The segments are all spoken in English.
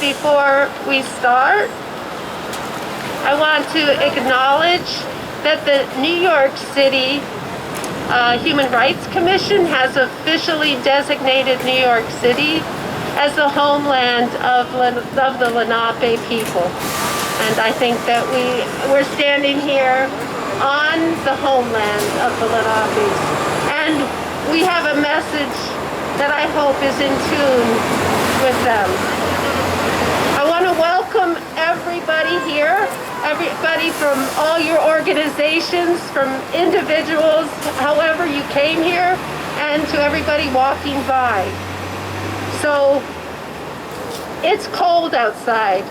before we start, I want to acknowledge that the New York City Human Rights Commission has officially designated New York City as the homeland of the Lenape people. And I think that we're standing here on the homeland of the Lenapes. And we have a message that I hope is in tune with them. I want to welcome everybody here, everybody from all your organizations, from individuals, however you came here, and to everybody walking by. So, it's cold outside.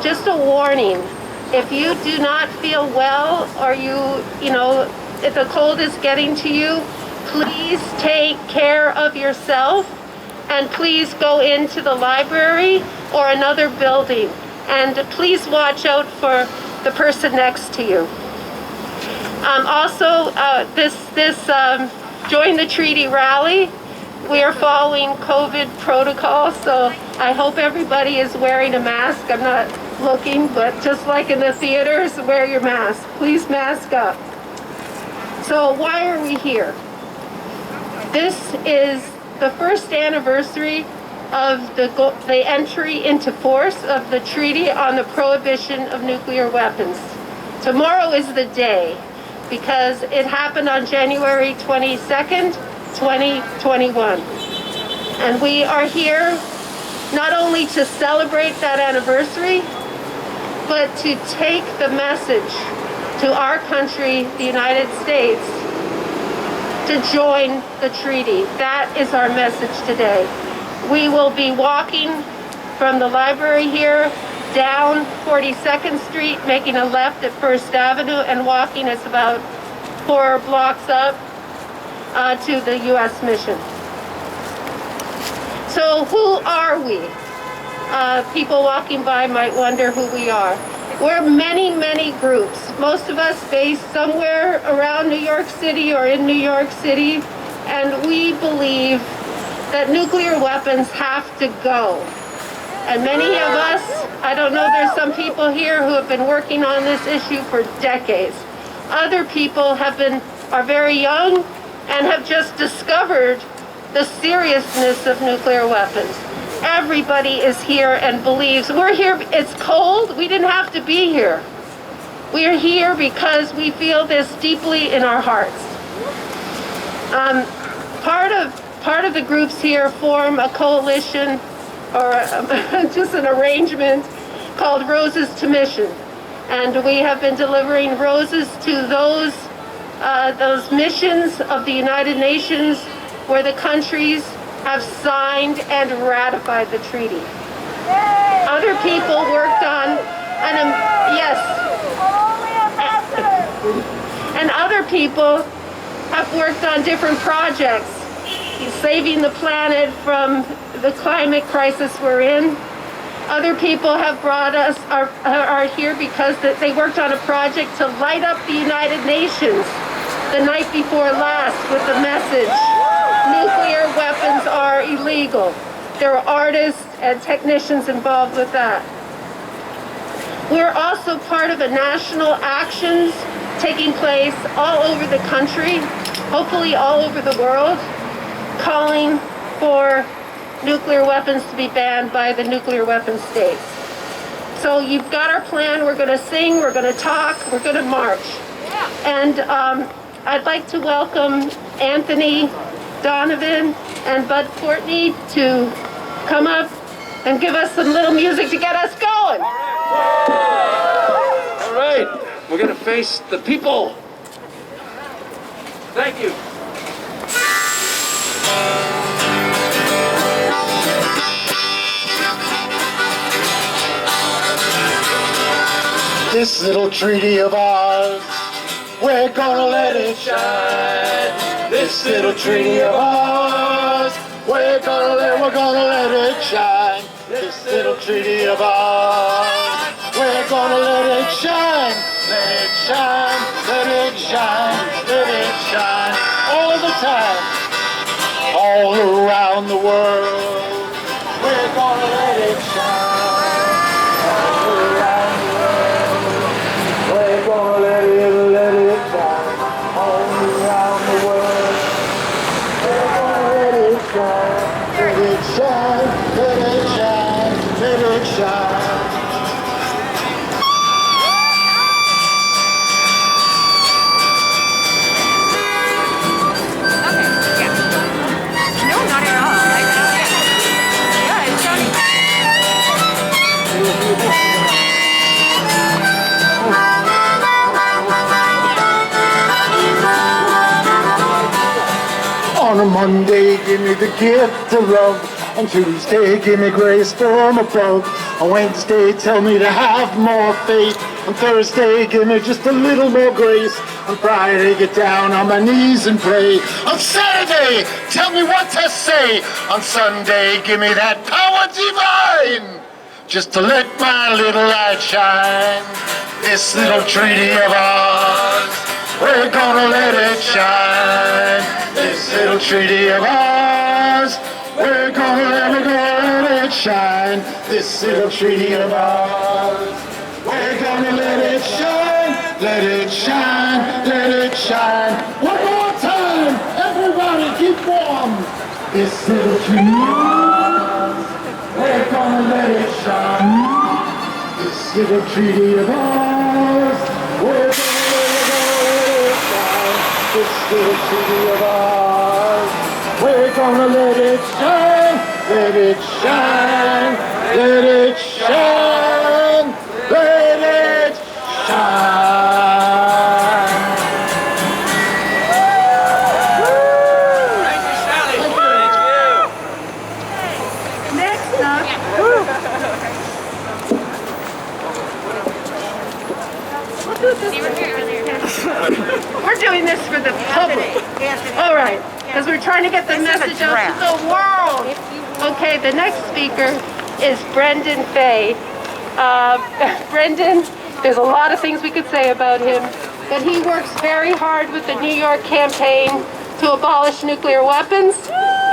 Just a warning, if you do not feel well or if the cold is getting to you, please take care of yourself and please go into the library or another building. And please watch out for the person next to you. Also, this Join the Treaty rally, we are following COVID protocol, so I hope everybody is wearing a mask. I'm not looking, but just like in the theaters, wear your mask. Please mask up. So why are we here? This is the first anniversary of the entry into force of the Treaty on the Prohibition of Nuclear Weapons. Tomorrow is the day, because it happened on January 22nd, 2021. And we are here not only to celebrate that anniversary, but to take the message to our country, the United States, to join the treaty. That is our message today. We will be walking from the library here down 42nd Street, making a left at First Avenue, and walking, it's about 4 blocks up to the U.S. Mission. So who are we? People walking by might wonder who we are. We're many, many groups. Most of us based somewhere around New York City or in New York City, and we believe that nuclear weapons have to go. And many of us, I don't know, there's some people here who have been working on this issue for decades. Other people are very young and have just discovered the seriousness of nuclear weapons. Everybody is here and believes. We're here, it's cold, we didn't have to be here. We're here because we feel this deeply in our hearts. Part of the groups here form a coalition or just an arrangement called Roses to Mission. And we have been delivering roses to those missions of the United Nations where the countries have signed and ratified the treaty. Other people worked on, and other people have worked on different projects, saving the planet from the climate crisis we're in. Other people have are here because they worked on a project to light up the United Nations the night before last with the message, nuclear weapons are illegal. There are artists and technicians involved with that. We're also part of a national actions taking place all over the country, hopefully all over the world, calling for nuclear weapons to be banned by the nuclear weapon states. So you've got our plan. We're going to sing, we're going to talk, we're going to march. And I'd like to welcome Anthony Donovan and Bud Courtney to come up and give us some little music to get us going. All right, we're going to face the people. Thank you. This little treaty of ours, we're gonna let it shine. This little treaty of ours, we're gonna let it shine. This little treaty of ours, we're gonna let it shine. Let it shine, let it shine, let it shine. All the time, all around the world, we're gonna let it shine. Monday, give me the gift of love. On Tuesday, give me grace from above. On Wednesday, tell me to have more faith. On Thursday, give me just a little more grace. On Friday, get down on my knees and pray. On Saturday, tell me what to say. On Sunday, give me that power divine, just to let my little light shine. This little treaty of ours, we're gonna let it shine. This little treaty of ours, we're gonna let it shine. This little treaty of ours, we're gonna let it shine. Let it shine, let it shine. One more time, everybody keep warm. This little treaty of ours, we're gonna let it shine. This little treaty of ours, we're gonna let it shine. This little treaty of ours, we're gonna let it shine. Let it shine, let it shine, let it shine. Thank you, Sally. Thank you. Next up, we'll do this. We're doing this for the public. All right, because we're trying to get the message out to the world. Okay, the next speaker is Brendan Faye. Brendan, there's a lot of things we could say about him, but he works very hard with the New York campaign to abolish nuclear weapons.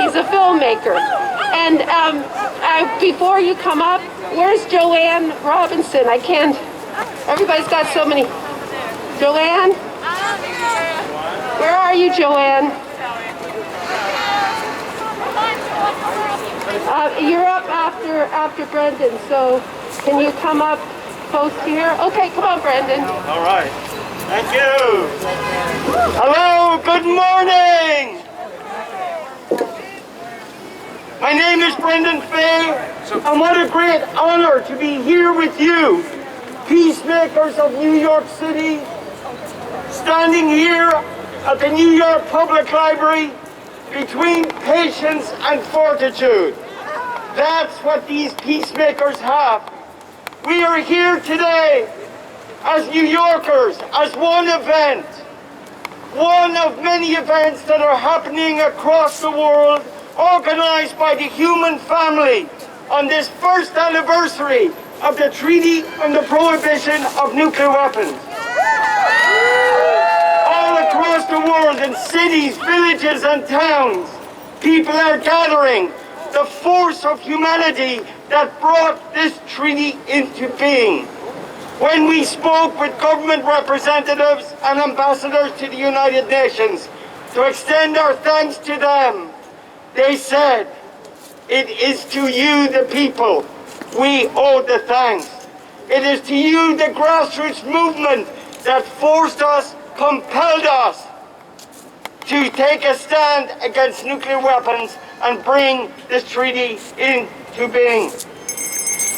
He's a filmmaker. And before you come up, where's Joanne Robinson? I can't, everybody's got so many. Joanne? Where are you, Joanne? You're up after Brendan, so can you come up close here? Okay, come on, Brendan. All right. Thank you. Hello, good morning. My name is Brendan Faye, and what a great honor to be here with you, peacemakers of New York City, standing here at the New York Public Library between patience and fortitude. That's what these peacemakers have. We are here today as New Yorkers, as one event, one of many events that are happening across the world, organized by the human family on this first anniversary of the Treaty on the Prohibition of Nuclear Weapons. All across the world, in cities, villages, and towns, people are gathering. The force of humanity that brought this treaty into being. When we spoke with government representatives and ambassadors to the United Nations to extend our thanks to them, they said, it is to you, the people, we owe the thanks. It is to you, the grassroots movement, that forced us, compelled us to take a stand against nuclear weapons and bring this treaty into being.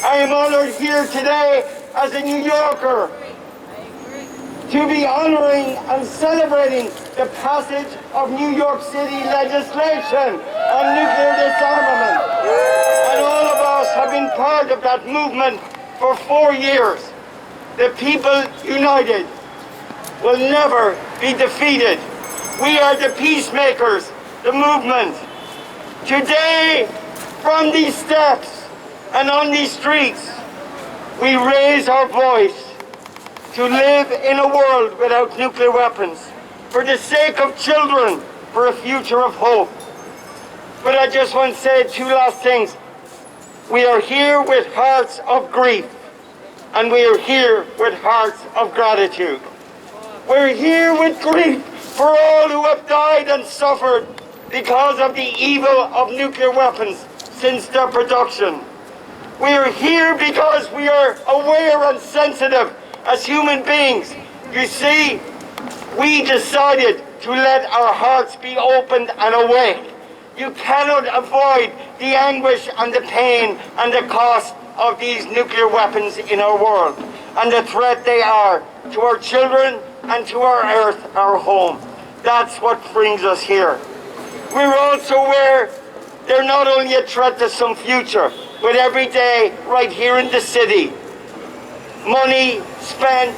I am honored here today as a New Yorker to be honoring and celebrating the passage of New York City legislation on nuclear disarmament. And all of us have been part of that movement for 4 years. The people united will never be defeated. We are the peacemakers, the movement. Today, from these steps and on these streets, we raise our voice to live in a world without nuclear weapons, for the sake of children, for a future of hope. But I just want to say 2 last things. We are here with hearts of grief, and we are here with hearts of gratitude. We're here with grief for all who have died and suffered because of the evil of nuclear weapons since their production. We are here because we are aware and sensitive as human beings. You see, we decided to let our hearts be opened and awake. You cannot avoid the anguish and the pain and the cost of these nuclear weapons in our world and the threat they are to our children and to our earth, our home. That's what brings us here. We're also aware they're not only a threat to some future, but every day, right here in the city, money spent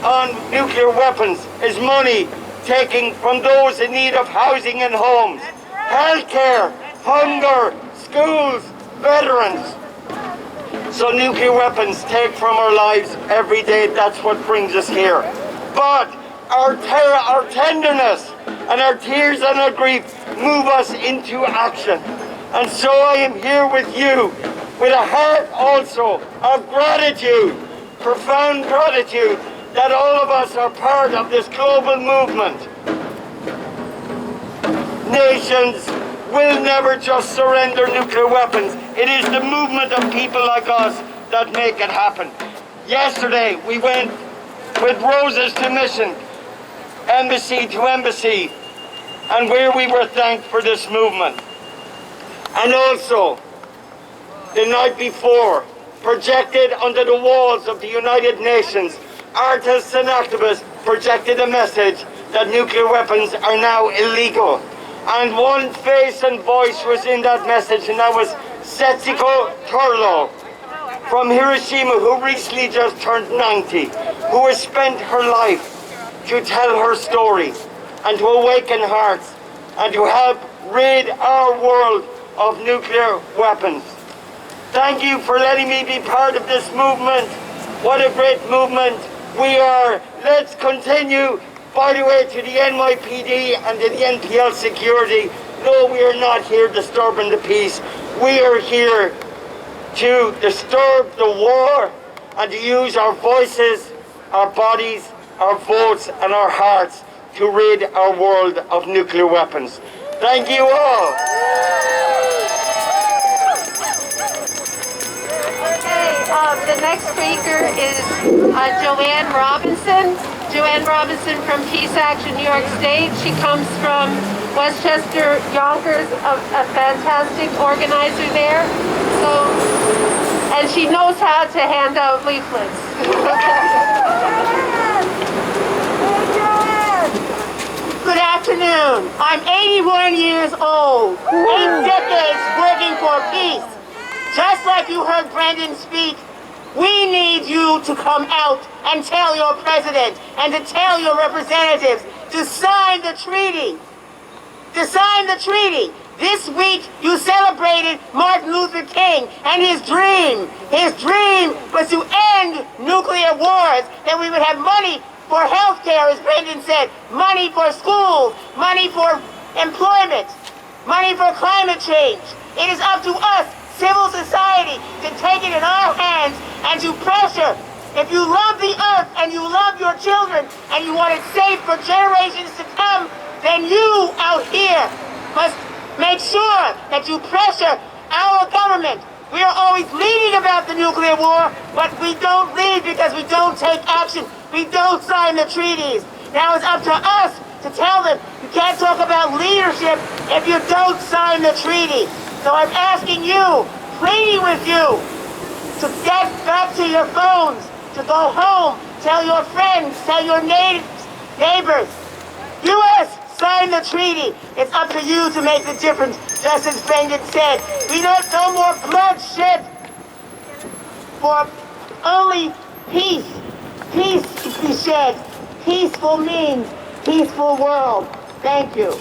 on nuclear weapons is money taken from those in need of housing and homes, healthcare, hunger, schools, veterans. So nuclear weapons take from our lives every day. That's what brings us here. But our tenderness and our tears and our grief move us into action. And so I am here with you with a heart also of gratitude, profound gratitude, that all of us are part of this global movement. Nations will never just surrender nuclear weapons. It is the movement of people like us that make it happen. Yesterday, we went with roses to mission, embassy to embassy, and where we were thanked for this movement. And also, the night before, projected under the walls of the United Nations, artists and activists projected a message that nuclear weapons are now illegal. And one face and voice was in that message, and that was Setsuko Turlo from Hiroshima, who recently just turned 90, who has spent her life to tell her story and to awaken hearts and to help rid our world of nuclear weapons. Thank you for letting me be part of this movement. What a great movement we are. Let's continue, by the way, to the NYPD and to the NPL security. No, we are not here disturbing the peace. We are here to disturb the war and to use our voices, our bodies, our votes and our hearts to rid our world of nuclear weapons. Thank you all. The next speaker is Joanne Robinson. Joanne Robinson from Peace Action, New York State. She comes from Westchester Yonkers, a fantastic organizer there. And she knows how to hand out leaflets. Good afternoon. I'm 81 years old. 8 decades working for peace. Just like you heard Brendan speak, we need you to come out and tell your president and to tell your representatives to sign the treaty. To sign the treaty. This week you celebrated Martin Luther King and his dream. His dream was to end nuclear wars, that we would have money for health care, as Brendan said, money for schools, money for employment, money for climate change. It is up to us, civil society, to take it in our hands and to pressure. If you love the earth and you love your children and you want it safe for generations to come, then you out here must make sure that you pressure our government. We are always leading about the nuclear war, but we don't lead because we don't take action. We don't sign the treaties. Now it's up to us to tell them you can't talk about leadership if you don't sign the treaty. So I'm asking you, pleading with you, to get back to your phones, to go home, tell your friends, tell your neighbors. U.S., sign the treaty. It's up to you to make the difference, just as Brendan said. We don't no more bloodshed, for only peace. Peace to be shed. Peaceful means peaceful world. Thank you.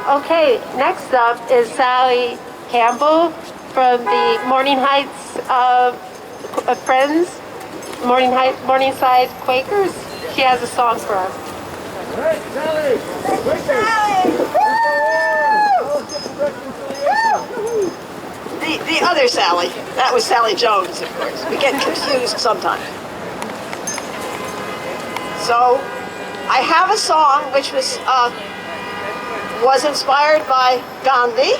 Okay, next up is Sally Campbell from the Morning Heights Friends, Morningside Quakers. She has a song for us. Hey, Sally! The other Sally. That was Sally Jones, of course. We get confused sometimes. So, I have a song which was inspired by Gandhi.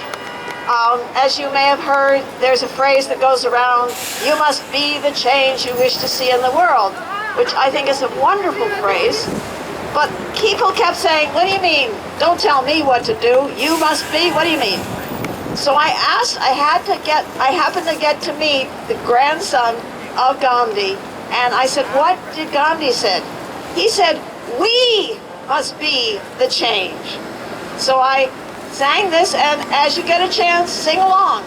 As you may have heard, there's a phrase that goes around, "You must be the change you wish to see in the world," which I think is a wonderful phrase. But people kept saying, "What do you mean? Don't tell me what to do. You must be. What do you mean?" So I happened to get to meet the grandson of Gandhi, and I said, what did Gandhi said? He said, we must be the change. So I sang this, and as you get a chance, sing along.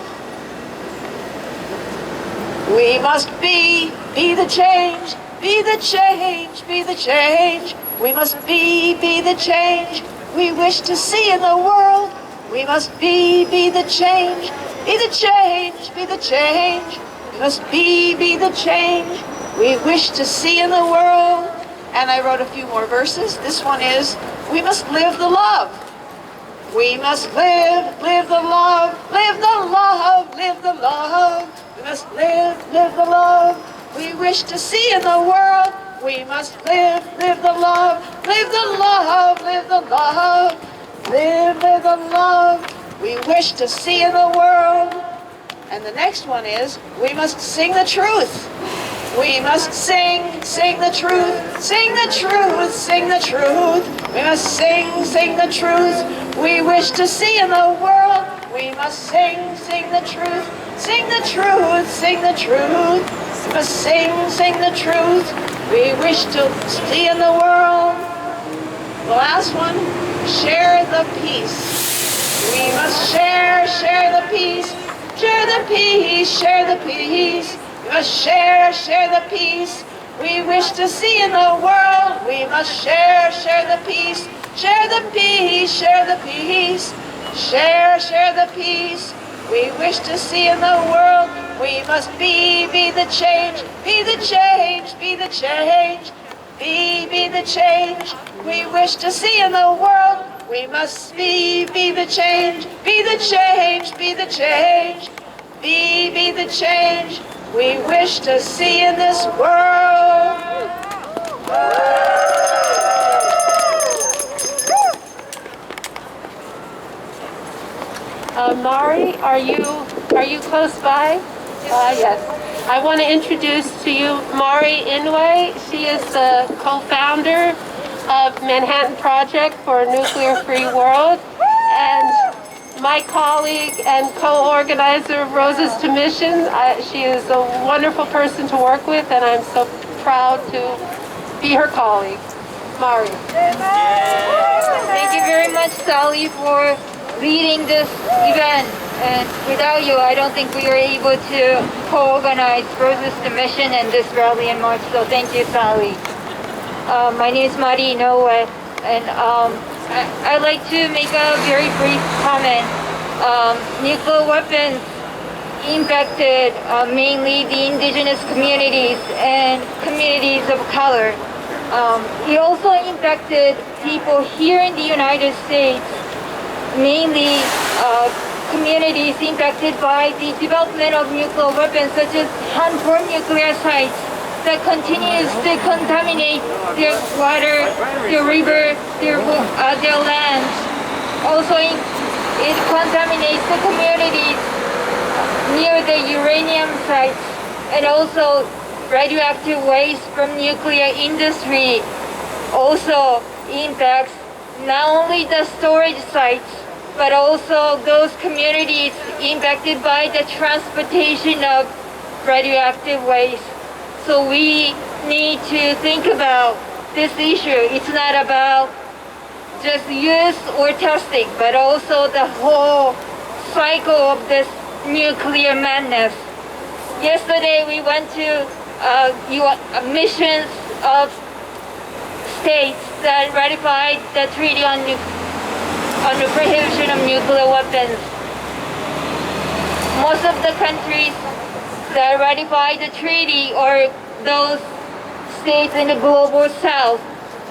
We must be the change, be the change, be the change. We must be the change we wish to see in the world. We must be the change, be the change, be the change. We must be the change we wish to see in the world. And I wrote a few more verses. This one is, we must live the love. We must live the love, live the love, live the love. We must live the love we wish to see in the world. We must live the love, live the love, live the love. Live the love we wish to see in the world. And the next one is, we must sing the truth. We must sing the truth, sing the truth, sing the truth. We must sing the truth we wish to see in the world. We must sing the truth, sing the truth, sing the truth. We must sing the truth we wish to see in the world. The last one, share the peace. We must share the peace, share the peace, share the peace. We must share the peace we wish to see in the world. We must share the peace, share the peace, share the peace. Share the peace we wish to see in the world. We must be the change, be the change, be the change. Be the change we wish to see in the world. We must be the change, be the change, be the change. Be the change we wish to see in this world. Mari, are you close by? Yes. I want to introduce to you Mari Inouye. She is the co-founder of Manhattan Project for a Nuclear-Free World, and my colleague and co-organizer of Roses to Mission. She is a wonderful person to work with, and I'm so proud to be her colleague. Mari. Thank you very much, Sally, for leading this event. And without you, I don't think we were able to co-organize Roses to Mission and this rally in March. So thank you, Sally. My name is Mari Inouye, and I'd like to make a very brief comment. Nuclear weapons impacted mainly the indigenous communities and communities of color. It also impacted people here in the United States, mainly communities impacted by the development of nuclear weapons, such as harmful nuclear sites that continues to contaminate their water, their river, their lands. Also, it contaminates the communities near the uranium sites, and also radioactive waste from nuclear industry also impacts not only the storage sites, but also those communities impacted by the transportation of radioactive waste. So we need to think about this issue. It's not about just use or testing, but also the whole cycle of this nuclear madness. Yesterday we went to missions of states that ratified the Treaty on the prohibition of nuclear weapons. Most of the countries that ratified the treaty are those states in the global south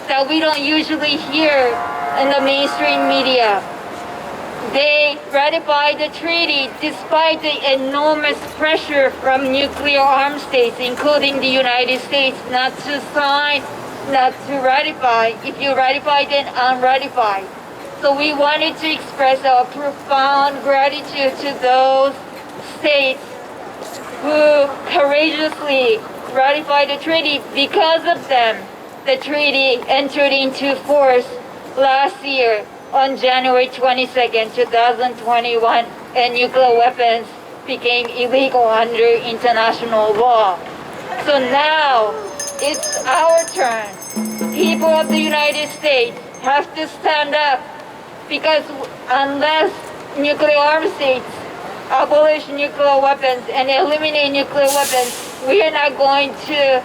that we don't usually hear in the mainstream media. They ratified the treaty despite the enormous pressure from nuclear armed states, including the United States, not to sign, not to ratify. If you ratify, then unratify. So we wanted to express our profound gratitude to those states who courageously ratified the treaty. Because of them, the treaty entered into force last year on January 22nd, 2021. and nuclear weapons became illegal under international law. So now it's our turn. People of the United States have to stand up, because unless nuclear armed states abolish nuclear weapons and eliminate nuclear weapons, we are not going to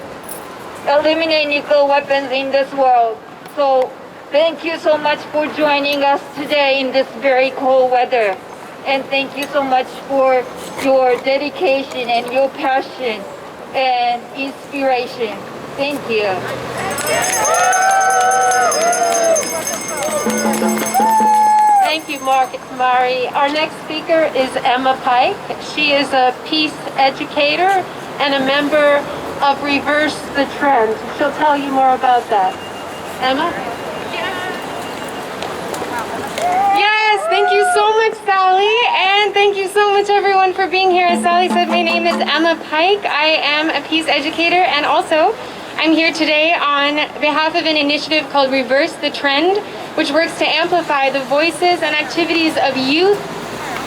eliminate nuclear weapons in this world. So thank you so much for joining us today in this very cold weather. And thank you so much for your dedication and your passion and inspiration. Thank you. Thank you, Mari. Our next speaker is Emma Pike. She is a peace educator and a member of Reverse the Trend. She'll tell you more about that. Emma? Yes, thank you so much, Sally, and thank you so much, everyone, for being here. As Sally said, my name is Emma Pike. I am a peace educator, and also I'm here today on behalf of an initiative called Reverse the Trend, which works to amplify the voices and activities of youth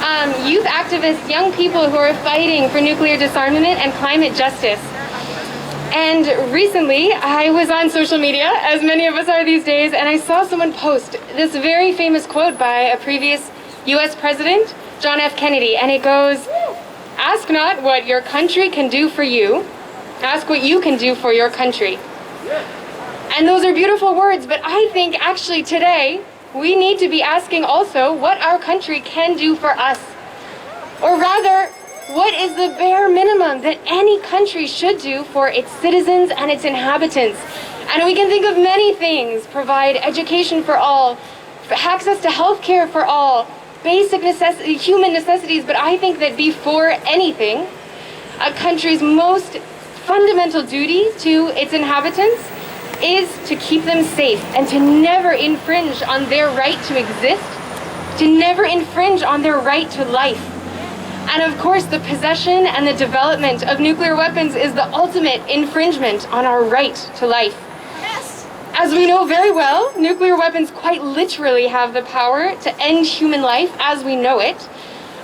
activists, young people who are fighting for nuclear disarmament and climate justice. And recently, I was on social media, as many of us are these days, and I saw someone post this very famous quote by a previous US President, John F. Kennedy, and it goes, "Ask not what your country can do for you, ask what you can do for your country." And those are beautiful words, but I think actually today, we need to be asking also what our country can do for us. Or rather, what is the bare minimum that any country should do for its citizens and its inhabitants? And we can think of many things: provide education for all, access to health care for all, basic human necessities. But I think that before anything, a country's most fundamental duty to its inhabitants is to keep them safe and to never infringe on their right to exist, to never infringe on their right to life. And of course, the possession and the development of nuclear weapons is the ultimate infringement on our right to life. Yes. As we know very well, nuclear weapons quite literally have the power to end human life as we know it.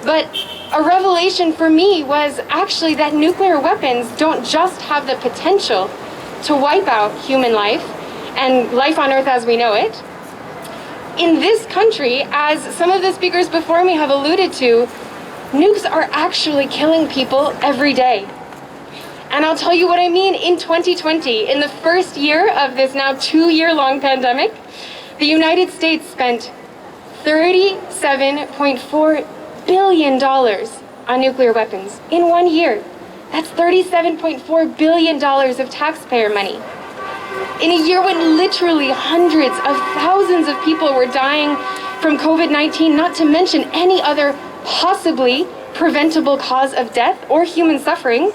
But a revelation for me was actually that nuclear weapons don't just have the potential to wipe out human life and life on Earth as we know it. In this country, as some of the speakers before me have alluded to, nukes are actually killing people every day. And I'll tell you what I mean. In 2020, in the first year of this now 2-year-long pandemic, the United States spent $37.4 billion on nuclear weapons in 1 year. That's $37.4 billion of taxpayer money. In a year when literally hundreds of thousands of people were dying from COVID-19, not to mention any other possibly preventable cause of death or human suffering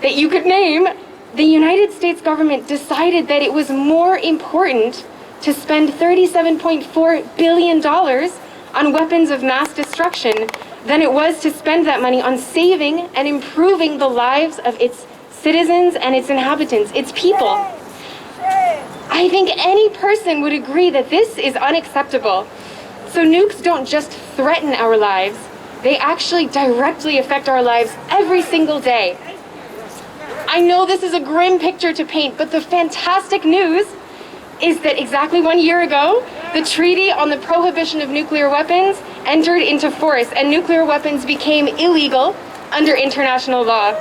that you could name, the United States government decided that it was more important to spend $37.4 billion on weapons of mass destruction than it was to spend that money on saving and improving the lives of its citizens and its inhabitants, its people. I think any person would agree that this is unacceptable. So nukes don't just threaten our lives, they actually directly affect our lives every single day. I know this is a grim picture to paint, but the fantastic news is that exactly 1 year ago, the Treaty on the Prohibition of Nuclear Weapons entered into force, and nuclear weapons became illegal under international law.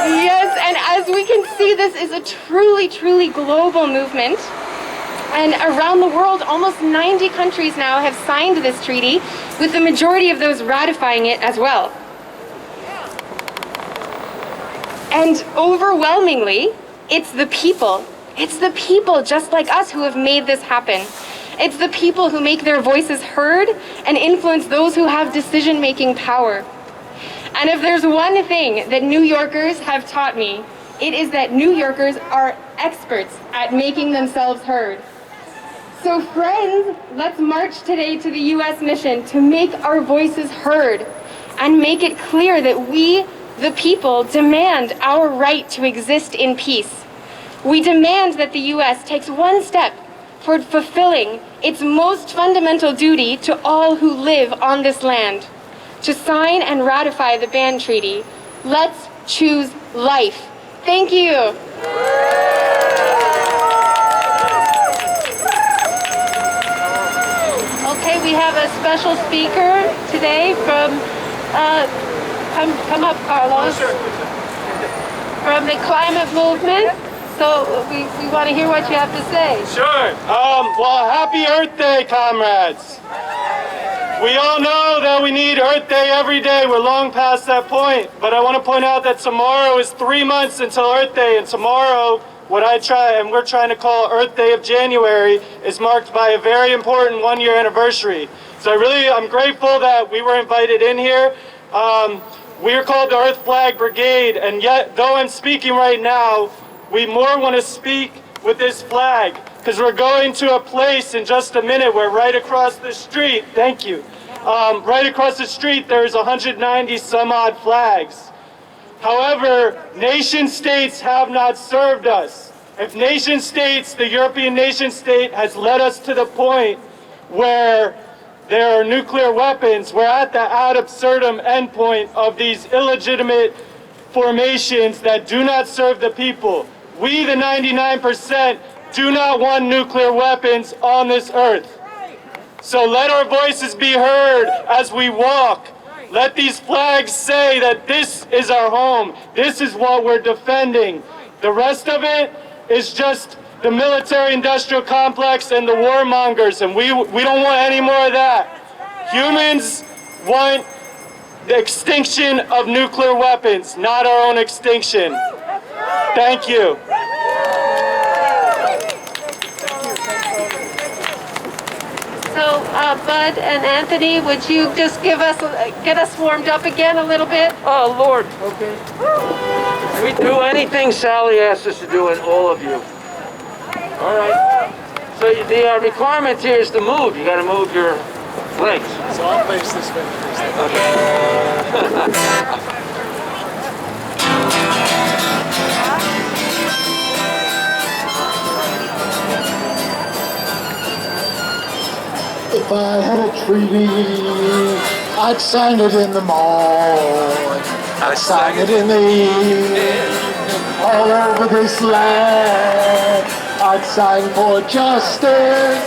Yes, and as we can see, this is a truly, truly global movement. And around the world, almost 90 countries now have signed this treaty, with the majority of those ratifying it as well. And overwhelmingly, it's the people. It's the people just like us who have made this happen. It's the people who make their voices heard and influence those who have decision-making power. And if there's one thing that New Yorkers have taught me, it is that New Yorkers are experts at making themselves heard. So friends, let's march today to the U.S. mission to make our voices heard and make it clear that we, the people, demand our right to exist in peace. We demand that the U.S. takes one step for fulfilling its most fundamental duty to all who live on this land, to sign and ratify the ban treaty. Let's choose life. Thank you. Okay, we have a special speaker today from, come up, Carlos, from the climate movement. So we want to hear what you have to say. Sure. Well, happy Earth Day, comrades. We all know that we need Earth Day every day. We're long past that point. But I want to point out that tomorrow is 3 months until Earth Day. And tomorrow, we're trying to call Earth Day of January, is marked by a very important one-year anniversary. So I'm grateful that we were invited in here. We are called the Earth Flag Brigade. And yet, though I'm speaking right now, we more want to speak with this flag, because we're going to a place in just a minute where right across the street, thank you, right across the street there's 190 some odd flags. However, nation states have not served us. If nation states, the European nation state has led us to the point where there are nuclear weapons, we're at the ad absurdum endpoint of these illegitimate formations that do not serve the people. We, the 99%, do not want nuclear weapons on this earth. So let our voices be heard as we walk. Let these flags say that this is our home. This is what we're defending. The rest of it is just the military-industrial complex and the warmongers, and we don't want any more of that. Humans want the extinction of nuclear weapons, not our own extinction. Thank you. So, Bud and Anthony, would you just get us warmed up again a little bit? Oh, Lord. Okay. We do anything Sally asks us to do, and all of you. All right. So the requirement here is to move. You got to move your legs. So I'll face this way first. If I had a treaty, I'd sign it in the morning. I'd sign it in the evening, all over this land. I'd sign for justice.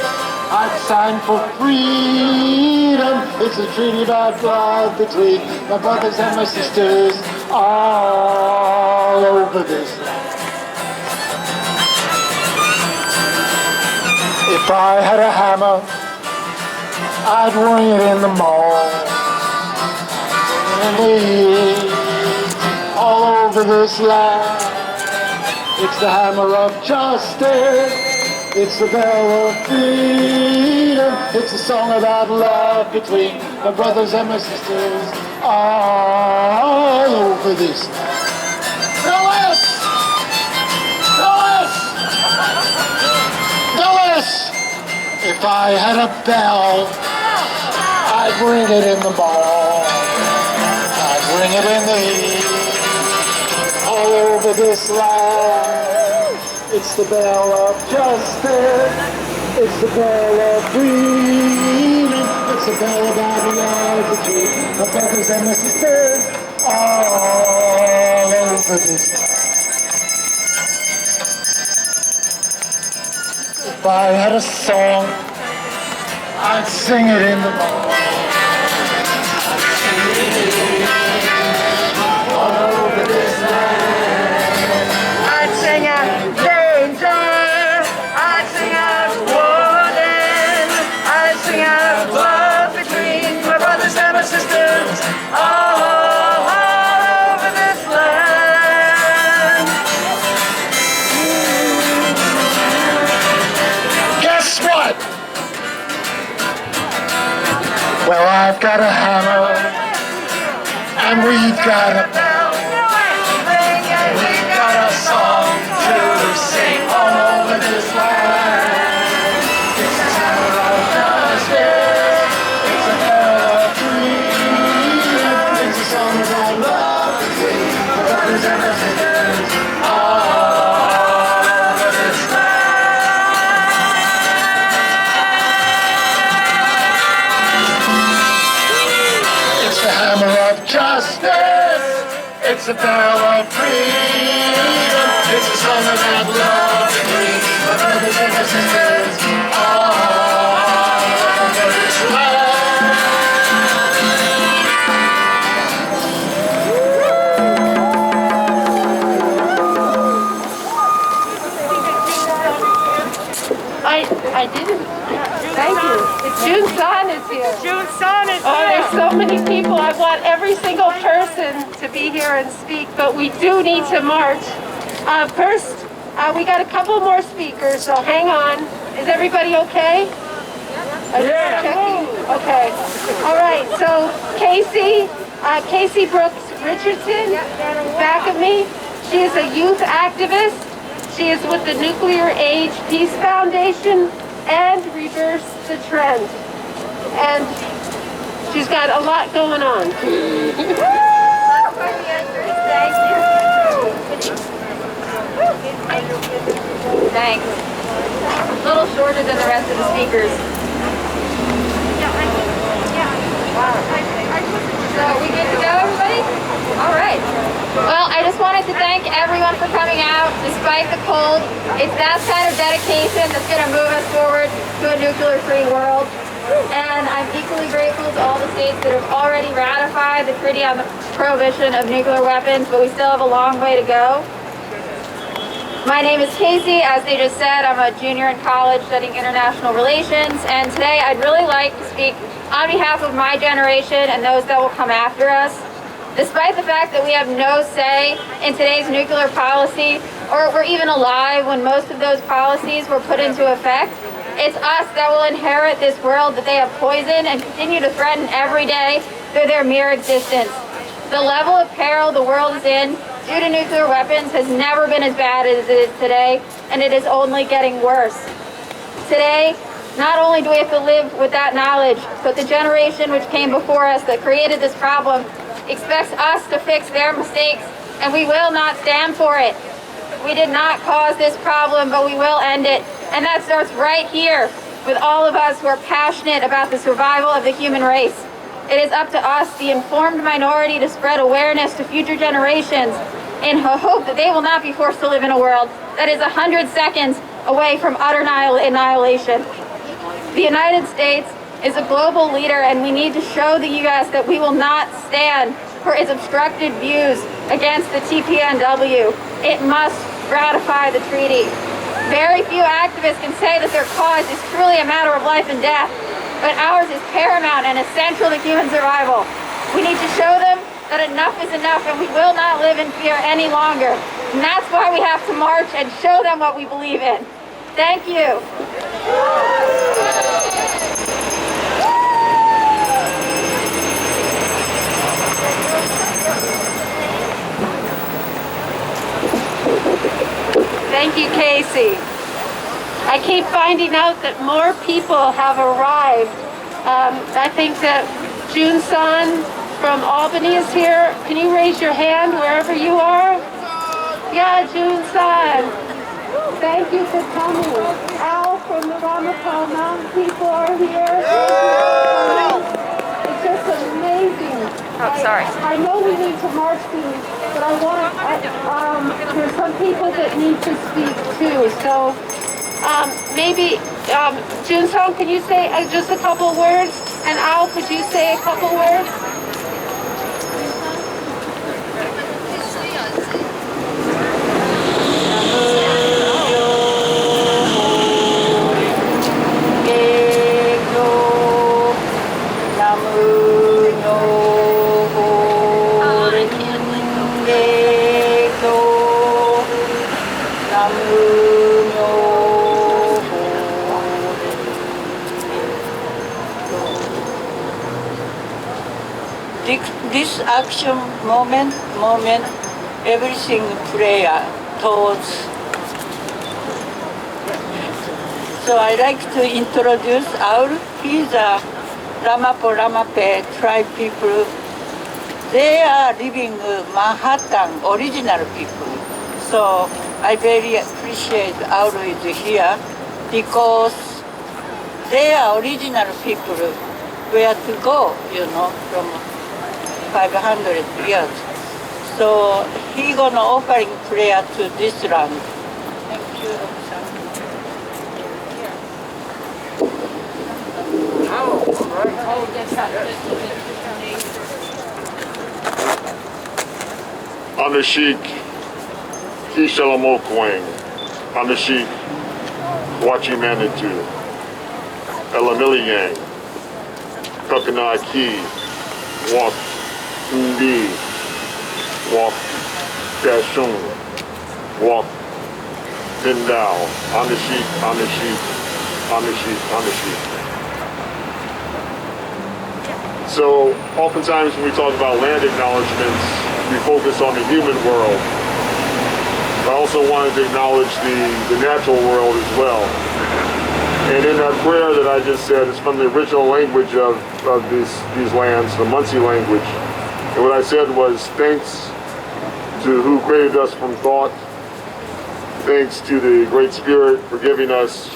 I'd sign for freedom. It's a treaty about love between my brothers and my sisters all over this land. If I had a hammer, I'd ring it in the morning, all over this land. It's the hammer of justice. It's the bell of freedom. It's a song about love between my brothers and my sisters all over this land. No less! No less! No less! If I had a bell, I'd ring it in the morning, I'd ring it in the evening, all over this land. It's the bell of justice, it's the bell of freedom, it's the bell about love between my brothers and my sisters all over this land. If I had a song, I'd sing it in the morning. All over this land. I'd sing out danger. I'd sing out warning. I'd sing out love between my brothers and my sisters all over this land. Guess what? Well, I've got a hammer, and we've got a bell, and we've got a song to sing all over this land. It's a hammer of justice, it's a bell of freedom, it's a song about love between my brothers and my sisters all over this land. It's a power of freedom. It's a song about love and greed. My brothers and my sisters, all British love. I didn't. Thank you. June Son is here. June Son is Oh, here. there's so many people. I want every single person to be here and speak, but we do need to march. First, we got a couple more speakers, so hang on. Is everybody okay? Yeah. Okay. All right. So Casey Brooks Richardson, back of me. She is a youth activist. She is with the Nuclear Age Peace Foundation and Reverse the Trend. And she's got a lot going on. Thanks. A little shorter than the rest of the speakers. So we good to go, everybody? All right. Well, I just wanted to thank everyone for coming out despite the cold. It's that kind of dedication that's going to move us forward to a nuclear-free world. And I'm equally grateful to all the states that have already ratified the Treaty on the Prohibition of Nuclear Weapons, but we still have a long way to go. My name is Casey. As they just said, I'm a junior in college studying international relations, and today I'd really like to speak on behalf of my generation and those that will come after us. Despite the fact that we have no say in today's nuclear policy, or we're even alive when most of those policies were put into effect, it's us that will inherit this world that they have poisoned and continue to threaten every day through their mere existence. The level of peril the world is in due to nuclear weapons has never been as bad as it is today, and it is only getting worse. Today, not only do we have to live with that knowledge, but the generation which came before us that created this problem expects us to fix their mistakes, and we will not stand for it. We did not cause this problem, but we will end it. And that starts right here with all of us who are passionate about the survival of the human race. It is up to us, the informed minority, to spread awareness to future generations in hope that they will not be forced to live in a world that is 100 seconds away from utter annihilation. The United States is a global leader, and we need to show the U.S. that we will not stand for its obstructed views against the TPNW. It must ratify the treaty. Very few activists can say that their cause is truly a matter of life and death, but ours is paramount and essential to human survival. We need to show them that enough is enough, and we will not live in fear any longer. And that's why we have to march and show them what we believe in. Thank you. Thank you, Casey. I keep finding out that more people have arrived. I think that June Son from Albany is here. Can you raise your hand wherever you are? Yeah, June Son. Thank you for coming. Al from the Ramapo Mountain people are here. It's just amazing. Oh, sorry. I know we need to march these, but I want there's some people that need to speak too. So maybe June Song, can you say just a couple words? And Al, could you say a couple words? This action moment, everything prayer towards. So I like to introduce Aul. He's a Ramape tribe people. They are living Manhattan, original people. So I very appreciate Aul is here because they are original people where to go, from 500 years. So he gonna offering prayer to this land. Thank you. Anashik, Kishalamokwang, Anashik, Wachimanitu, Elamiliang, Kakanaki, Wak, Undi, Wak, Dashun, Wak, Tindao, Anashik, Anashik, Anashik, Anashik. So, oftentimes when we talk about land acknowledgements, we focus on the human world. I also wanted to acknowledge the natural world as well. And in that prayer that I just said, it's from the original language of these lands, the Munsee language. And what I said was, thanks to who created us from thought, thanks to the Great Spirit for giving us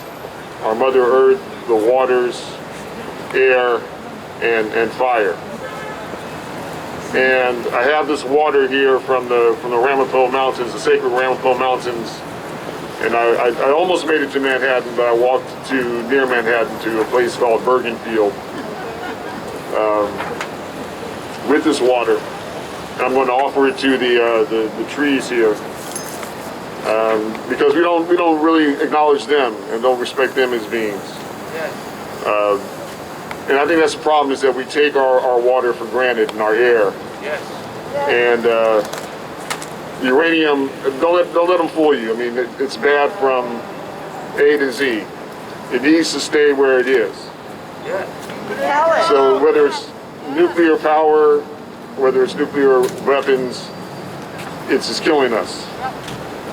our Mother Earth, the waters, air, and fire. And I have this water here from the Ramapo Mountains, the sacred Ramapo Mountains. And I almost made it to Manhattan, but I walked near Manhattan to a place called Bergenfield with this water. And I'm going to offer it to the trees here because we don't really acknowledge them and don't respect them as beings. And I think that's the problem, is that we take our water for granted and our air. Yes. And uranium, don't let them fool you. I mean, it's bad from A to Z. It needs to stay where it is. Yeah. So whether it's nuclear power, whether it's nuclear weapons, it's just killing us.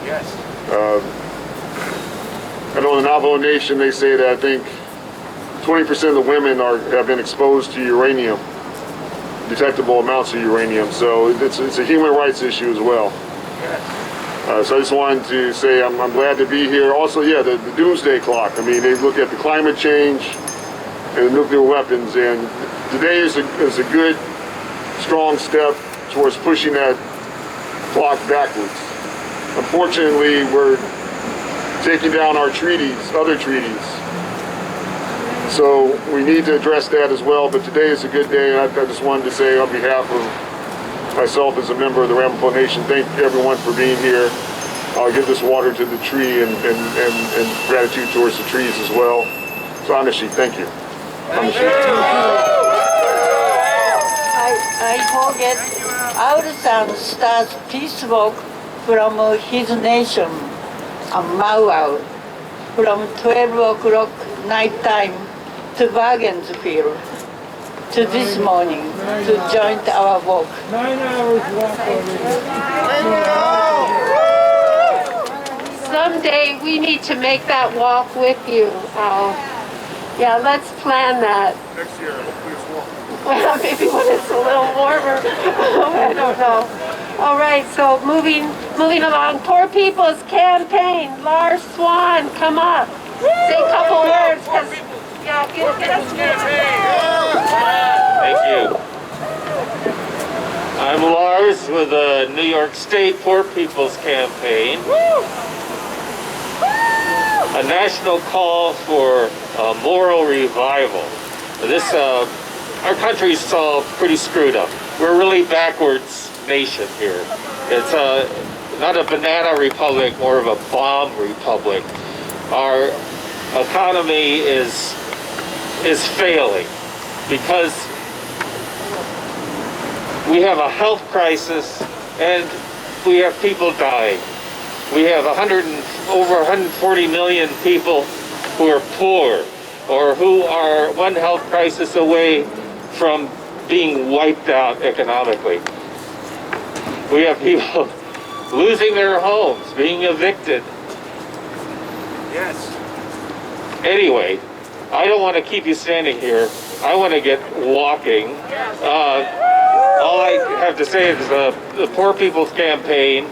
Yes. I know in the Navajo Nation, they say that I think 20% of the women have been exposed to uranium, detectable amounts of uranium. So it's a human rights issue as well. So I just wanted to say I'm glad to be here. Also, yeah, the doomsday clock. I mean, they look at the climate change and the nuclear weapons, and today is a good, strong step towards pushing that clock backwards. Unfortunately, we're taking down our treaties, other treaties. So we need to address that as well, but today is a good day, and I just wanted to say on behalf of myself as a member of the Ramapo Nation, thank everyone for being here. I'll give this water to the tree and gratitude towards the trees as well. So Anashi, thank you. Anashi. I forget our son starts peace walk from his nation, Mau, from 12 o'clock night time to Wagensfield to this morning to join our walk. 9 hours walk Someday we need to make that walk with you, Al. Yeah, let's plan that. Next year, hopefully it's warm. Well, maybe when it's a little warmer. I don't know. All right, so moving along. Poor People's Campaign. Lars Swan, come up. Say a couple words. Yeah, get us Thank you. I'm Lars with the New York State Poor People's Campaign. A national call for a moral revival. Our country's all pretty screwed up. We're a really backwards nation here. It's not a banana republic, more of a bomb republic. Our economy is failing because we have a health crisis and we have people dying. We have over 140 million people who are poor or who are one health crisis away from being wiped out economically. We have people losing their homes, being evicted. Yes. Anyway, I don't want to keep you standing here. I want to get walking. All I have to say is the Poor People's Campaign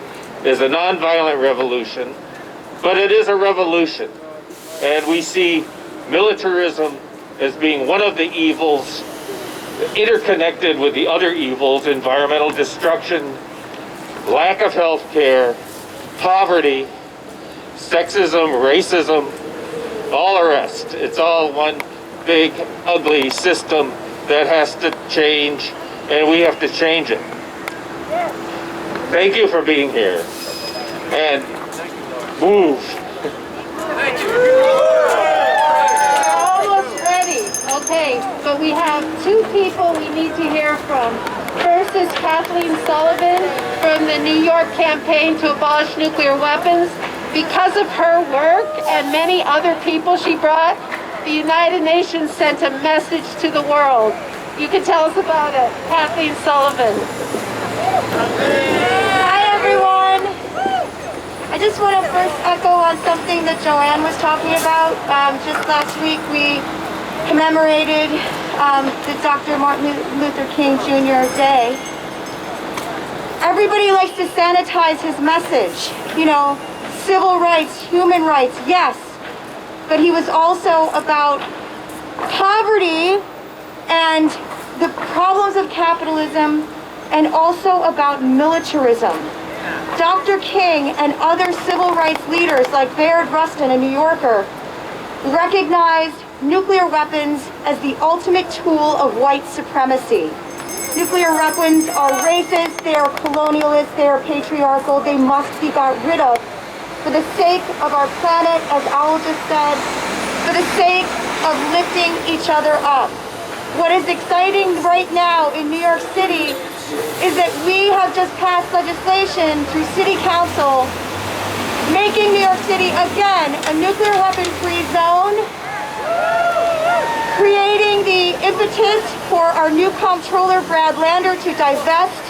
is a nonviolent revolution, but it is a revolution. And we see militarism as being one of the evils, interconnected with the other evils, environmental destruction, lack of health care, poverty, sexism, racism, all the rest. It's all one big, ugly system that has to change, and we have to change it. Thank you for being here. And move. Almost ready. Okay, but we have two people we need to hear from. First is Kathleen Sullivan from the New York campaign to abolish nuclear weapons. Because of her work and many other people she brought, the United Nations sent a message to the world. You can tell us about it. Kathleen Sullivan. Hi everyone. I just want to first echo on something that Joanne was talking about. Just last week we commemorated the Dr. Martin Luther King Jr. Day. Everybody likes to sanitize his message. You know, civil rights, human rights, yes. But he was also about poverty and the problems of capitalism, and also about militarism. Dr. King and other civil rights leaders like Bayard Rustin, a New Yorker, recognized nuclear weapons as the ultimate tool of white supremacy. Nuclear weapons are racist, they are colonialist, they are patriarchal, they must be got rid of for the sake of our planet, as Owl just said, for the sake of lifting each other up. What is exciting right now in New York City is that we have just passed legislation through City Council making New York City again a nuclear weapon-free zone, creating the impetus for our new comptroller, Brad Lander, to divest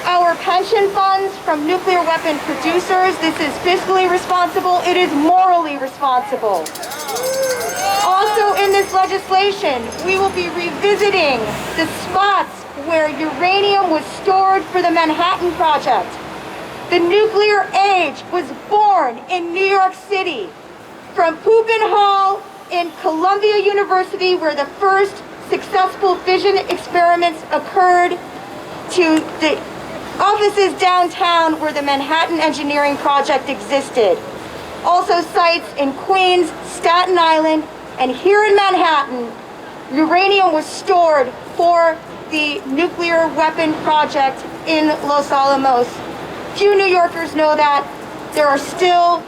our pension funds from nuclear weapon producers. This is fiscally responsible. It is morally responsible. Also in this legislation, we will be revisiting the spots where uranium was stored for the Manhattan Project. The nuclear age was born in New York City from Pupin Hall in Columbia University, where the first successful fission experiments occurred, to the offices downtown where the Manhattan Engineering Project existed. Also sites in Queens, Staten Island, and here in Manhattan, uranium was stored for the nuclear weapon project in Los Alamos. Few New Yorkers know that. There are still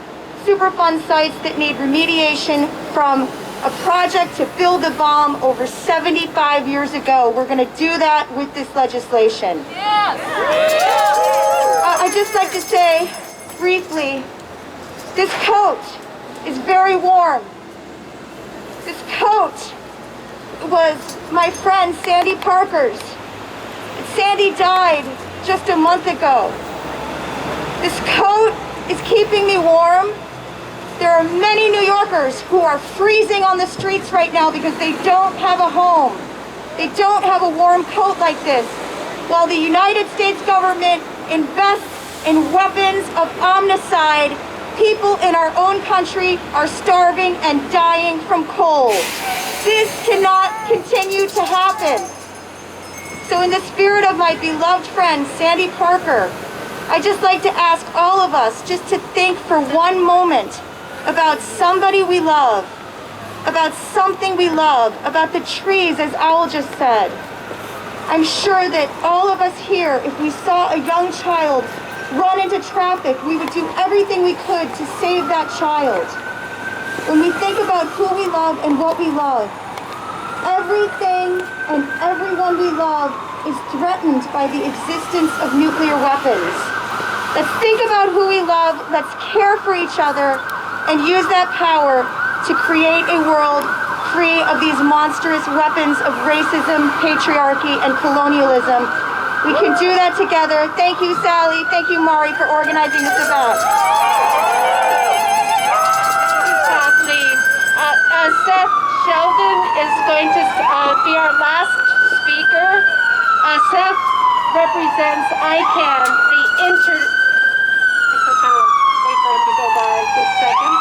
Superfund sites that need remediation from a project to build a bomb over 75 years ago. We're going to do that with this legislation. Yes. I'd just like to say briefly, this coat is very warm. This coat was my friend Sandy Parker's. Sandy died just a month ago. This coat is keeping me warm. There are many New Yorkers who are freezing on the streets right now because they don't have a home. They don't have a warm coat like this. While the United States government invests in weapons of omnicide, people in our own country are starving and dying from cold. This cannot continue to happen. So in the spirit of my beloved friend, Sandy Parker, I'd just like to ask all of us just to think for one moment about somebody we love, about something we love, about the trees, as Owl just said. I'm sure that all of us here, if we saw a young child run into traffic, we would do everything we could to save that child. When we think about who we love and what we love, everything and everyone we love is threatened by the existence of nuclear weapons. Let's think about who we love, let's care for each other, and use that power to create a world free of these monstrous weapons of racism, patriarchy, and colonialism. We can do that together. Thank you, Sally. Thank you, Mari, for organizing this event. Kathleen. Seth Sheldon is going to be our last speaker. Seth represents ICANN, the wait for him to go by just a second.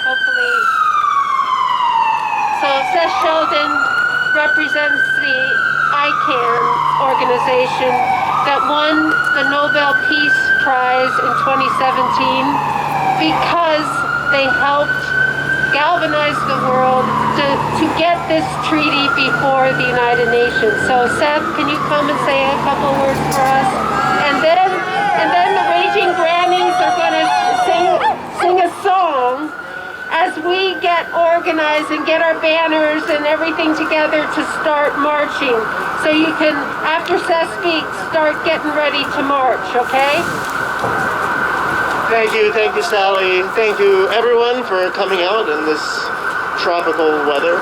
Hopefully. So Seth Sheldon represents the ICANN organization that won Nobel Peace Prize in 2017 because they helped galvanize the world to get this treaty before the United Nations. So Seth, can you come and say a couple words for us? And then the Raging Grannies are going to sing a song as we get organized and get our banners and everything together to start marching. So you can, after Seth speaks, start getting ready to march, okay? Thank you, Sally. Thank you, everyone, for coming out in this tropical weather.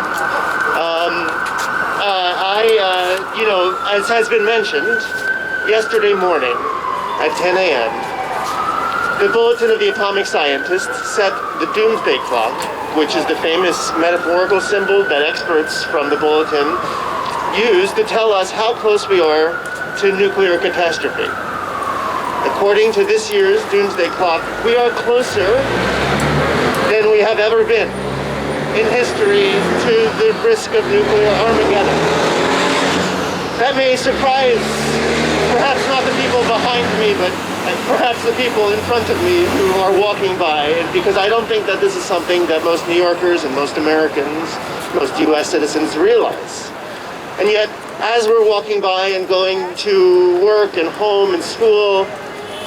As has been mentioned, yesterday morning at 10 a.m., the Bulletin of the Atomic Scientists set the doomsday clock, which is the famous metaphorical symbol that experts from the Bulletin use to tell us how close we are to nuclear catastrophe. According to this year's doomsday clock, we are closer than we have ever been in history to the risk of nuclear Armageddon. That may surprise perhaps not the people behind me, but perhaps the people in front of me who are walking by, because I don't think that this is something that most New Yorkers and most Americans, most U.S. citizens realize. And yet, as we're walking by and going to work and home and school,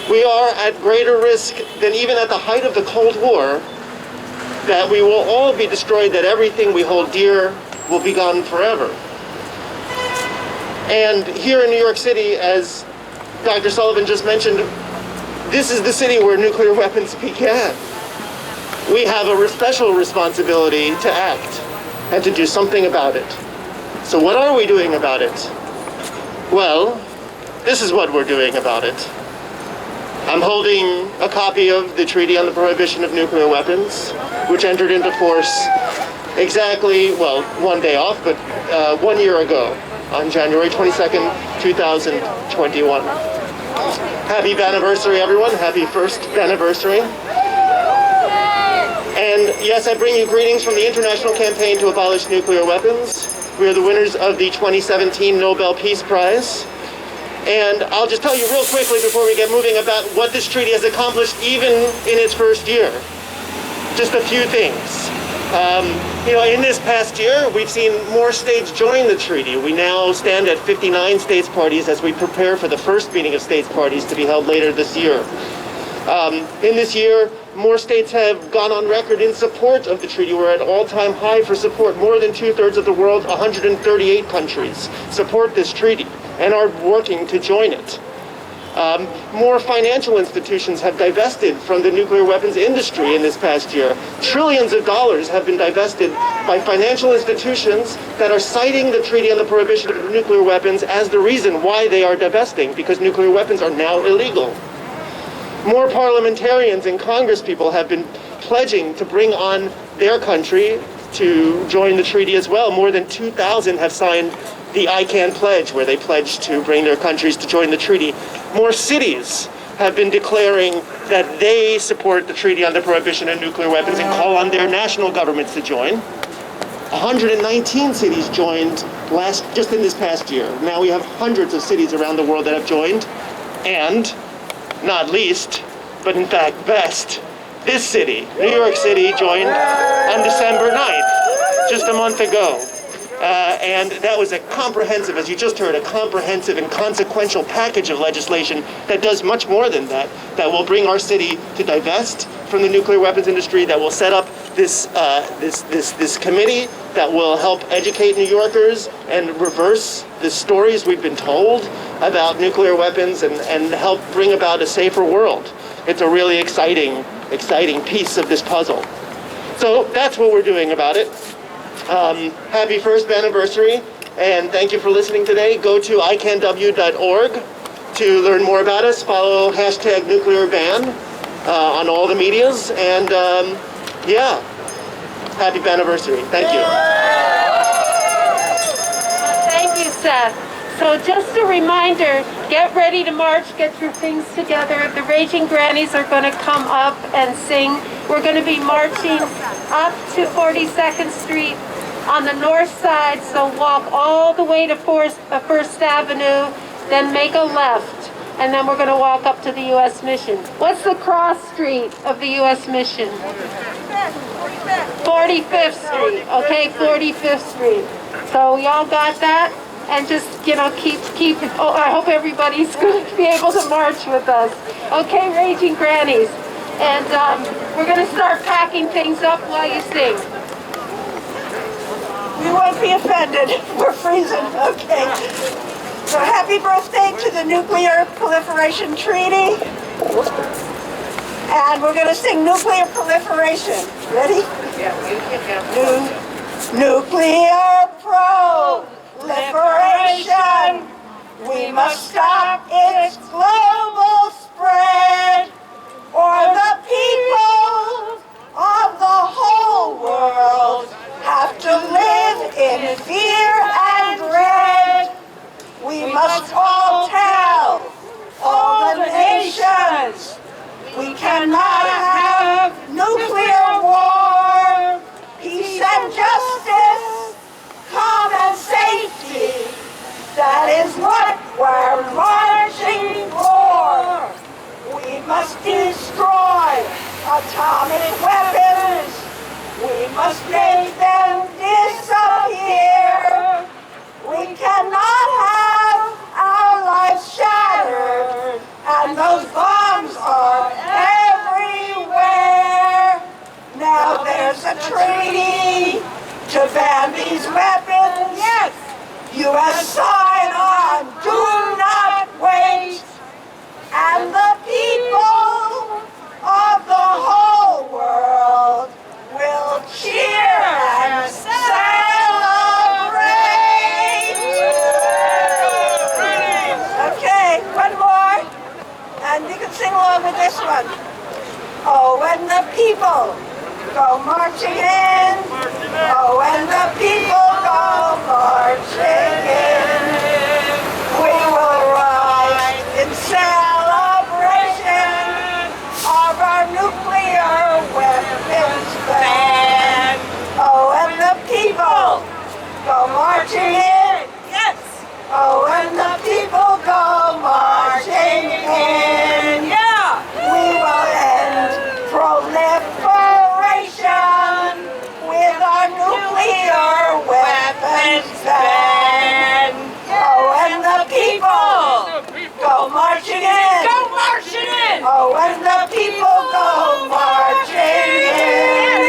we are at greater risk than even at the height of the Cold War, that we will all be destroyed, that everything we hold dear will be gone forever. And here in New York City, as Dr. Sullivan just mentioned, this is the city where nuclear weapons began. We have a special responsibility to act and to do something about it. So what are we doing about it? Well, this is what we're doing about it. I'm holding a copy of the Treaty on the Prohibition of Nuclear Weapons, which entered into force exactly, well, one day off, but 1 year ago, on January 22nd, 2021. Happy anniversary, everyone. Happy first anniversary. And yes, I bring you greetings from the International Campaign to Abolish Nuclear Weapons. We are the winners of the 2017 Nobel Peace Prize. And I'll just tell you real quickly before we get moving about what this treaty has accomplished even in its first year. Just a few things. In this past year, we've seen more states join the treaty. We now stand at 59 states parties as we prepare for the first meeting of states parties to be held later this year. In this year, more states have gone on record in support of the treaty. We're at all-time high for support. More than 2/3 of the world, 138 countries, support this treaty and are working to join it. More financial institutions have divested from the nuclear weapons industry in this past year. Trillions of dollars have been divested by financial institutions that are citing the Treaty on the Prohibition of Nuclear Weapons as the reason why they are divesting, because nuclear weapons are now illegal. More parliamentarians and congresspeople have been pledging to bring on their country to join the treaty as well. More than 2,000 have signed the ICANN pledge, where they pledge to bring their countries to join the treaty. More cities have been declaring that they support the Treaty on the Prohibition of Nuclear Weapons and call on their national governments to join. 119 cities joined just in this past year. Now we have hundreds of cities around the world that have joined. And, not least, but in fact best, this city, New York City, joined on December 9th, just a month ago. And that was a comprehensive, as you just heard, a comprehensive and consequential package of legislation that does much more than that, that will bring our city to divest from the nuclear weapons industry, that will set up this committee that will help educate New Yorkers and reverse the stories we've been told about nuclear weapons and help bring about a safer world. It's a really exciting piece of this puzzle. So that's what we're doing about it. Happy first anniversary, and thank you for listening today. Go to icanw.org to learn more about us. Follow #NuclearBan on all the medias, and happy anniversary. Thank you. Thank you, Seth. So just a reminder, get ready to march, get your things together. The Raging Grannies are going to come up and sing. We're going to be marching up to 42nd Street on the north side, so walk all the way to First Avenue, then make a left. and then we're going to walk up to the U.S. mission. What's the cross street of the U.S. mission? 45th Street. Okay, 45th Street. So we all got that? And just, keep, oh, I hope everybody's going to be able to march with us. Okay, Raging Grannies. And we're going to start packing things up while you sing. We won't be offended. We're freezing. Okay. So happy birthday to the Nuclear Proliferation Treaty. And we're going to sing Nuclear Proliferation. Ready? Yeah, you can Nuclear proliferation. We must stop its global spread, or the people of the whole world have to live in fear and dread. We must all tell all the nations we cannot have nuclear war. Peace and justice, common safety, that is what we're marching for. We must destroy atomic weapons. We must make them disappear. We cannot have our lives shattered, and those bombs are everywhere. Now there's a treaty to ban these weapons. Yes. U.S. sign on, do not wait. And the people of the whole world will cheer and celebrate. Okay, one more. And you can sing along with this one. Oh, when the people go marching in. Oh, when the people go marching in. We will rise in celebration of our nuclear weapons ban. Oh, when the people go marching in. Yes. Oh, when the people go marching in. Yeah. We will end proliferation with our nuclear weapons ban. Oh, when the people go marching in. Go marching in. Oh, when the people go marching in.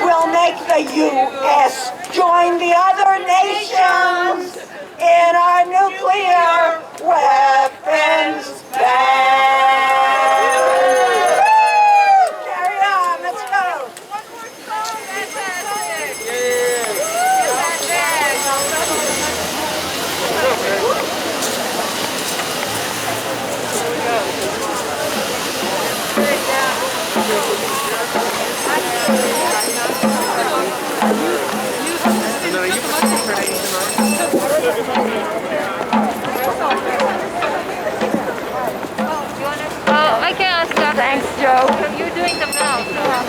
We'll make the U.S. join the other nations in our nuclear weapons ban. Carry on, let's go. One more song. I can ask that. Thanks, Joe. You're doing the mouth. Not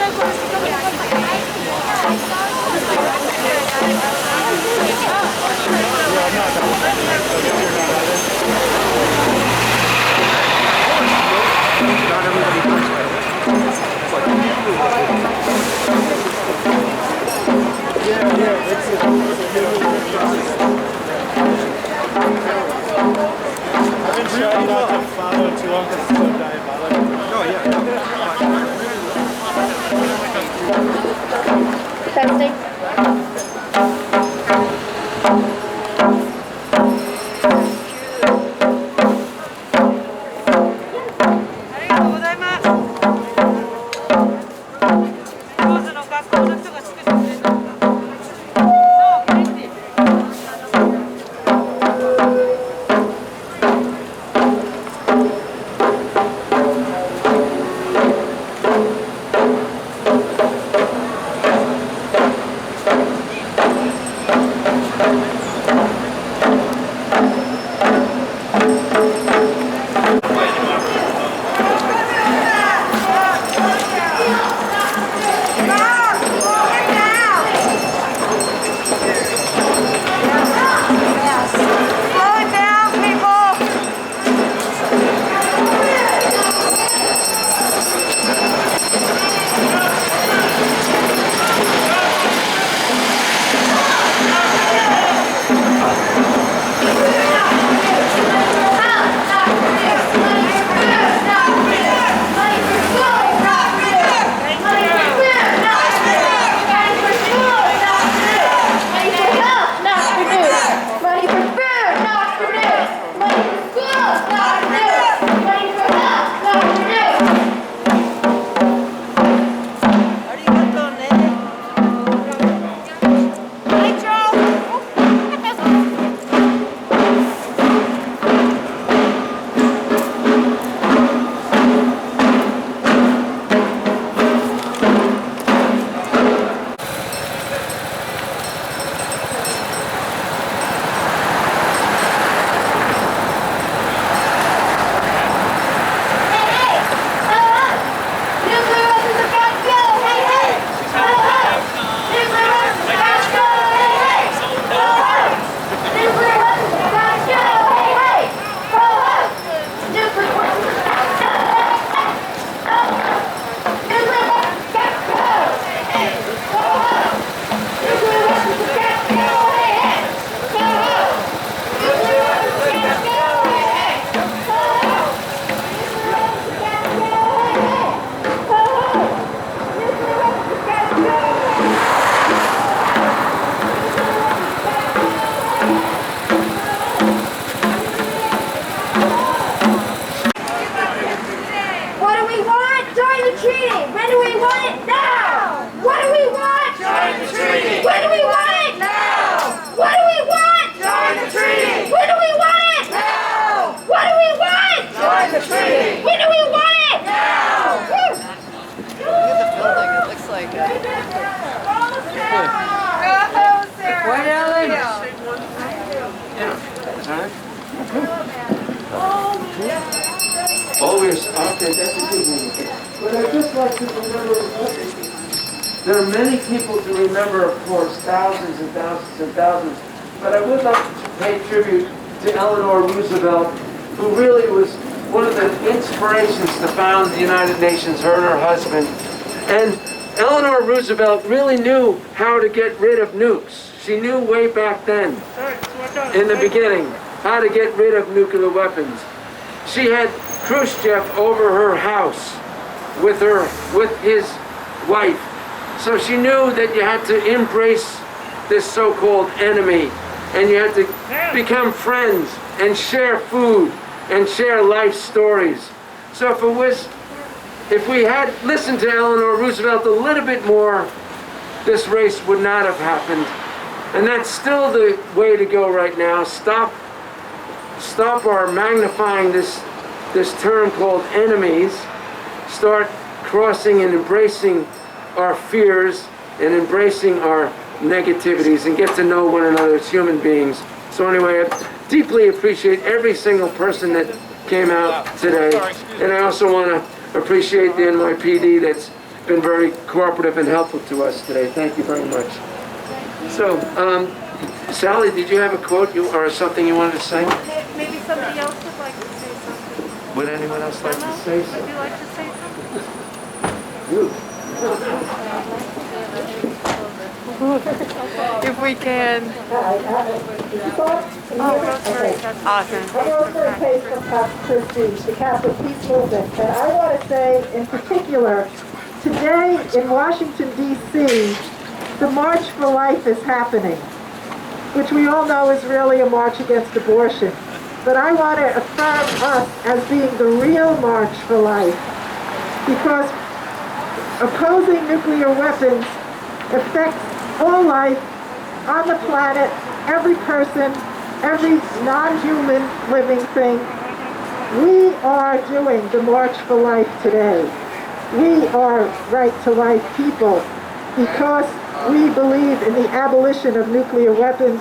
everybody comes by the way. Yeah, that's it. I've been trying not to follow too long because it's so diabolical. Oh, yeah. Testing. What, Ellen? Always, okay, that's a good one. But I'd just like to remember, there are many people to remember, of course, thousands and thousands and thousands, but I would like to pay tribute to Eleanor Roosevelt, who really was one of the inspirations to found the United Nations, her and her husband. And Eleanor Roosevelt really knew how to get rid of nukes. She knew way back then, in the beginning, how to get rid of nuclear weapons. She had Khrushchev over her house with his wife. So she knew that you had to embrace this so-called enemy, and you had to become friends and share food and share life stories. So if we had listened to Eleanor Roosevelt a little bit more, this race would not have happened. And that's still the way to go right now. Stop our magnifying this term called enemies. Start crossing and embracing our fears and embracing our negativities and get to know one another as human beings. So anyway, I deeply appreciate every single person that came out today. And I also want to appreciate the NYPD that's been very cooperative and helpful to us today. Thank you very much. So, Sally, did you have a quote or something you wanted to say? Maybe somebody else would like to say something. Would anyone else like to say something? Would you like to say something? You. If we can. Awesome. I'm Rosemary Pace from Corpus Christi, the Catholic Peace Movement, and I want to say in particular, today in Washington, D.C., the March for Life is happening, which we all know is really a march against abortion. But I want to affirm us as being the real March for Life, because opposing nuclear weapons affects all life on the planet, every person, every non-human living thing. We are doing the March for Life today. We are right to life people because we believe in the abolition of nuclear weapons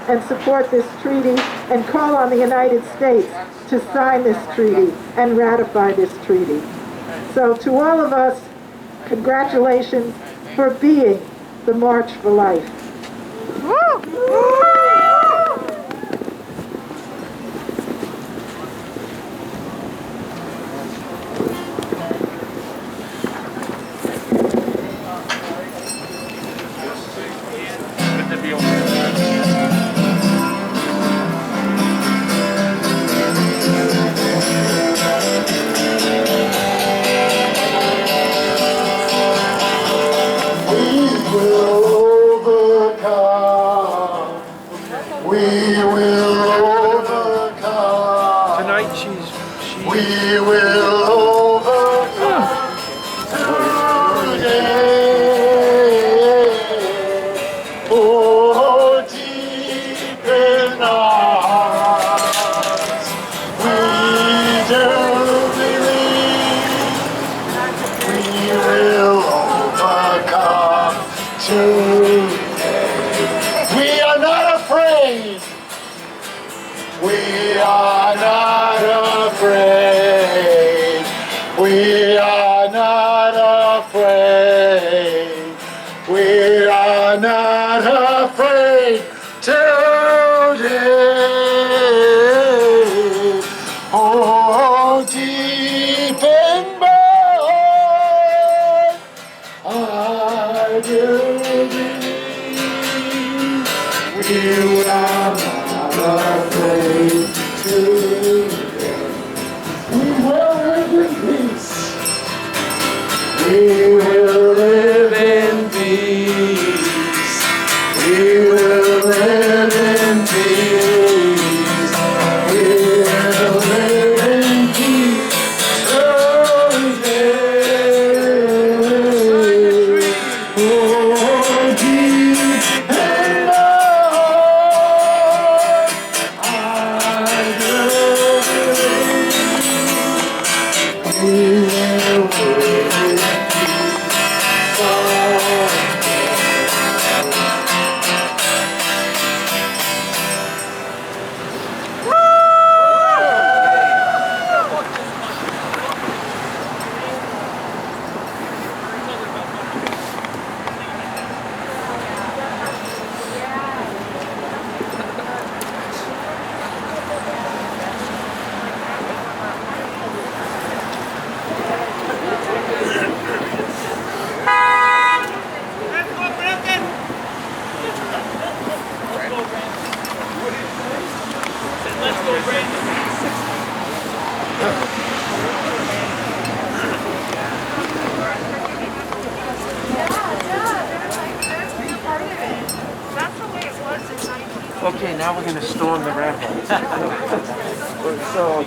and support this treaty and call on the United States to sign this treaty and ratify this treaty. So to all of us, congratulations for being the March for Life. Woo! Okay, now we're gonna storm the rampart. So,